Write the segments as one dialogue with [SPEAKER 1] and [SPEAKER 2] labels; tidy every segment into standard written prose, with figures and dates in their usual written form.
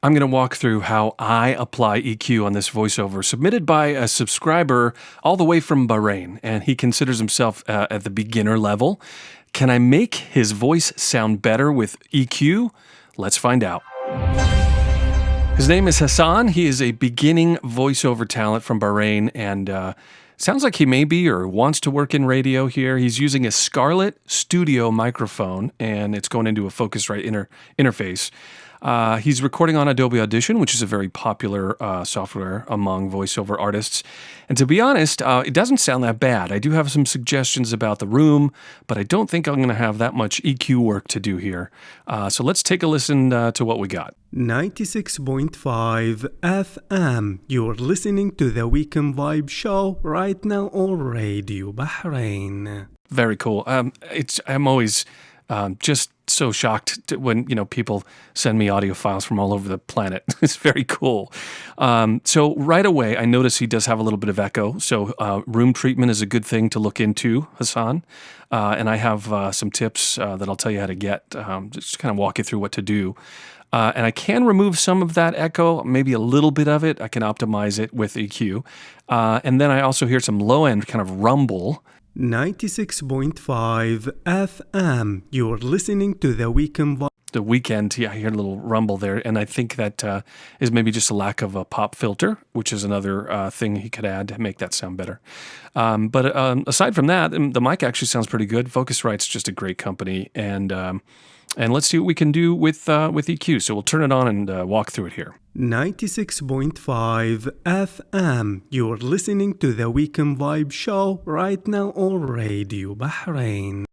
[SPEAKER 1] I'm going to walk through how I apply EQ on this voiceover submitted by a subscriber all the way from Bahrain, and he considers himself at the beginner level. Can I make his voice sound better with EQ? Let's find out. His name is Hassan. He is a beginning voiceover talent from Bahrain, and sounds like he may be or wants to work in radio here. He's using a Scarlett Studio microphone, and it's going into a Focusrite interface. He's recording on Adobe Audition, which is a very popular software among voiceover artists. And to be honest, it doesn't sound that bad. I do have some suggestions about the room, but I don't think I'm going to have that much EQ work to do here. So let's take a listen to what we got.
[SPEAKER 2] 96.5 FM. You're listening to the Weekend Vibe show right now on Radio Bahrain.
[SPEAKER 1] Very cool. I'm always just so shocked when people send me audio files from all over the planet. It's very cool. So right away, I notice he does have a little bit of echo. So room treatment is a good thing to look into, Hassan. And I have some tips that I'll tell you how to get. Just kind of walk you through what to do. And I can remove some of that echo, maybe a little bit of it. I can optimize it with EQ. And then I also hear some low-end kind of rumble.
[SPEAKER 2] 96.5 FM. You're listening to the Weekend Vibe.
[SPEAKER 1] The Weekend, yeah, I hear a little rumble there, and I think that is maybe just a lack of a pop filter, which is another thing he could add to make that sound better. But aside from that, the mic actually sounds pretty good. Focusrite's just a great company, and let's see what we can do with EQ. So we'll turn it on and walk through it here.
[SPEAKER 2] 96.5 FM. You're listening to the Weekend Vibe show right now on Radio Bahrain.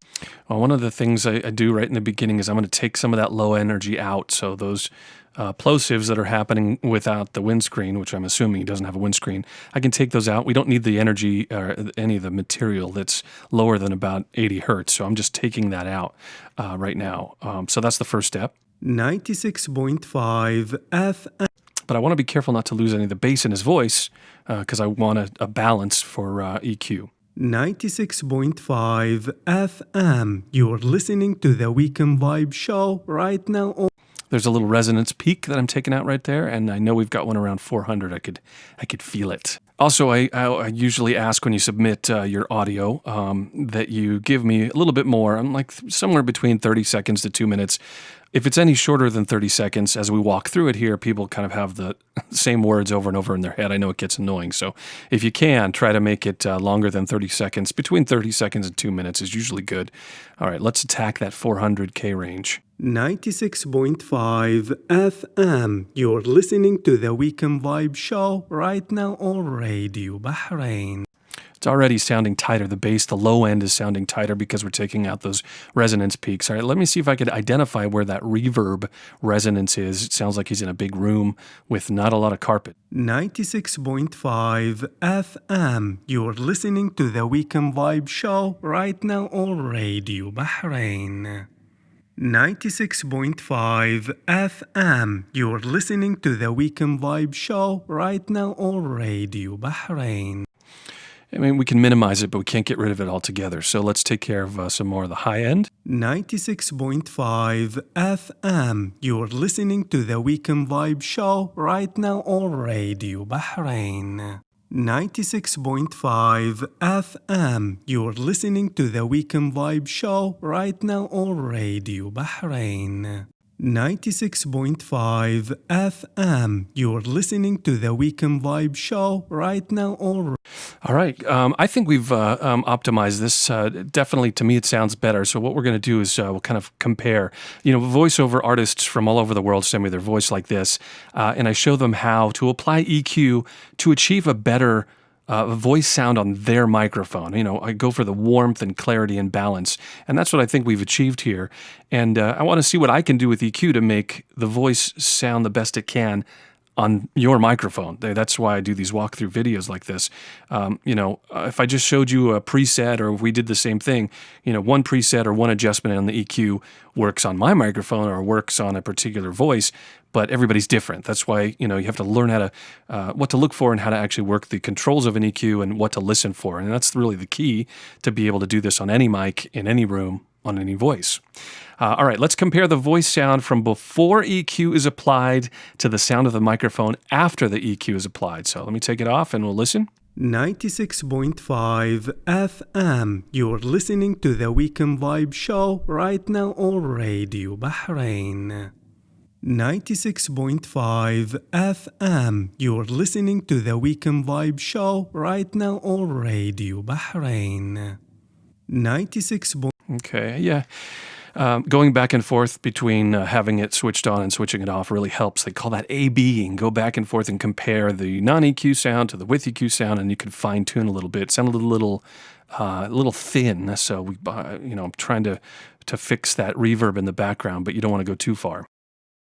[SPEAKER 1] Well, one of the things I do right in the beginning is I'm going to take some of that low energy out. So those plosives that are happening without the windscreen, which I'm assuming he doesn't have a windscreen, I can take those out. We don't need the energy or any of the material that's lower than about 80 hertz. So I'm just taking that out right now. So that's the first step.
[SPEAKER 2] 96.5 FM.
[SPEAKER 1] But I want to be careful not to lose any of the bass in his voice because I want a balance for EQ.
[SPEAKER 2] 96.5 FM. You're listening to the Weekend Vibe show right now on.
[SPEAKER 1] There's a little resonance peak that I'm taking out right there, and I know we've got one around 400. I could feel it. Also, I usually ask when you submit your audio that you give me a little bit more. I'm like somewhere between 30 seconds to 2 minutes. If it's any shorter than 30 seconds, as we walk through it here, people kind of have the same words over and over in their head. I know it gets annoying. So if you can, try to make it longer than 30 seconds. Between 30 seconds and 2 minutes is usually good. All right, let's attack that 400K range.
[SPEAKER 2] 96.5 FM. You're listening to the Weekend Vibe show right now on Radio Bahrain.
[SPEAKER 1] It's already sounding tighter. The bass, the low end is sounding tighter because we're taking out those resonance peaks. All right, let me see if I could identify where that reverb resonance is. It sounds like he's in a big room with not a lot of carpet.
[SPEAKER 2] 96.5 FM. You're listening to the Weekend Vibe show right now on Radio Bahrain. 96.5 FM. You're listening to the Weekend Vibe show right now on Radio Bahrain.
[SPEAKER 1] I mean, we can minimize it, but we can't get rid of it altogether. So let's take care of some more of the high end.
[SPEAKER 2] 96.5 FM. You're listening to the Weekend Vibe show right now on Radio Bahrain. 96.5 FM. You're listening to the Weekend Vibe show right now on Radio Bahrain. 96.5 FM. You're listening to the Weekend Vibe show right now on.
[SPEAKER 1] All right. I think we've optimized this. Definitely, to me, it sounds better. So what we're going to do is we'll kind of compare. Voiceover artists from all over the world send me their voice like this, and I show them how to apply EQ to achieve a better voice sound on their microphone. I go for the warmth and clarity and balance, and that's what I think we've achieved here. And I want to see what I can do with EQ to make the voice sound the best it can on your microphone. That's why I do these walkthrough videos like this. If I just showed you a preset, or if we did the same thing, one preset or one adjustment on the EQ works on my microphone or works on a particular voice, but everybody's different. That's why, you have to learn how to, what to look for and how to actually work the controls of an EQ and what to listen for. And that's really the key to be able to do this on any mic in any room on any voice. All right, let's compare the voice sound from before EQ is applied to the sound of the microphone after the EQ is applied. So let me take it off and we'll listen.
[SPEAKER 2] 96.5 FM. You're listening to the Weekend Vibe Show right now on Radio Bahrain. 96.5 FM. You're listening to the Weekend Vibe Show right now on Radio Bahrain. 96.
[SPEAKER 1] Okay, yeah. Going back and forth between having it switched on and switching it off really helps. They call that A-Bing. Go back and forth and compare the non-EQ sound to the with EQ sound, and you can fine-tune a little bit. It sounded a little thin, so I'm trying to fix that reverb in the background, but you don't want to go too far.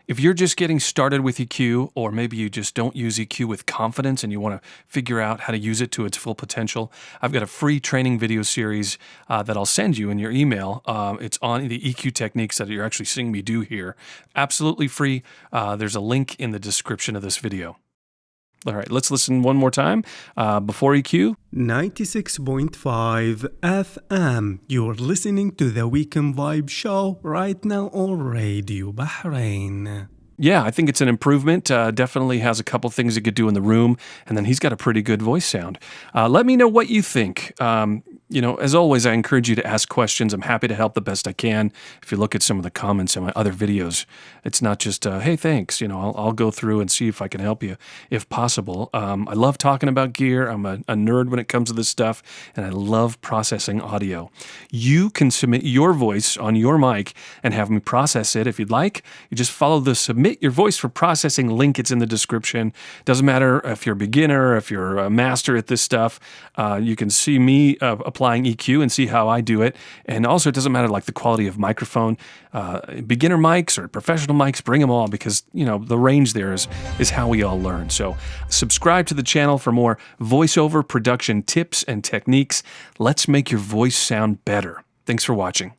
[SPEAKER 1] If you're just getting started with EQ, or maybe you just don't use EQ with confidence and you want to figure out how to use it to its full potential, I've got a free training video series that I'll send you in your email. It's on the EQ techniques that you're actually seeing me do here. Absolutely free. There's a link in the description of this video. All right, let's listen one more time. Before EQ.
[SPEAKER 2] 96.5 FM. You're listening to the Weekend Vibe Show right now on Radio Bahrain.
[SPEAKER 1] Yeah, I think it's an improvement. Definitely has a couple things it could do in the room, and then he's got a pretty good voice sound. Let me know what you think. As always, I encourage you to ask questions. I'm happy to help the best I can. If you look at some of the comments in my other videos, it's not just, hey, thanks. I'll go through and see if I can help you if possible. I love talking about gear. I'm a nerd when it comes to this stuff, and I love processing audio. You can submit your voice on your mic and have me process it if you'd like. You just follow the submit your voice for processing link. It's in the description. Doesn't matter if you're a beginner, if you're a master at this stuff. You can see me applying EQ and see how I do it. And also, it doesn't matter like the quality of microphone. Beginner mics or professional mics, bring them all, because the range there is how we all learn. So subscribe to the channel for more voiceover production tips and techniques. Let's make your voice sound better. Thanks for watching.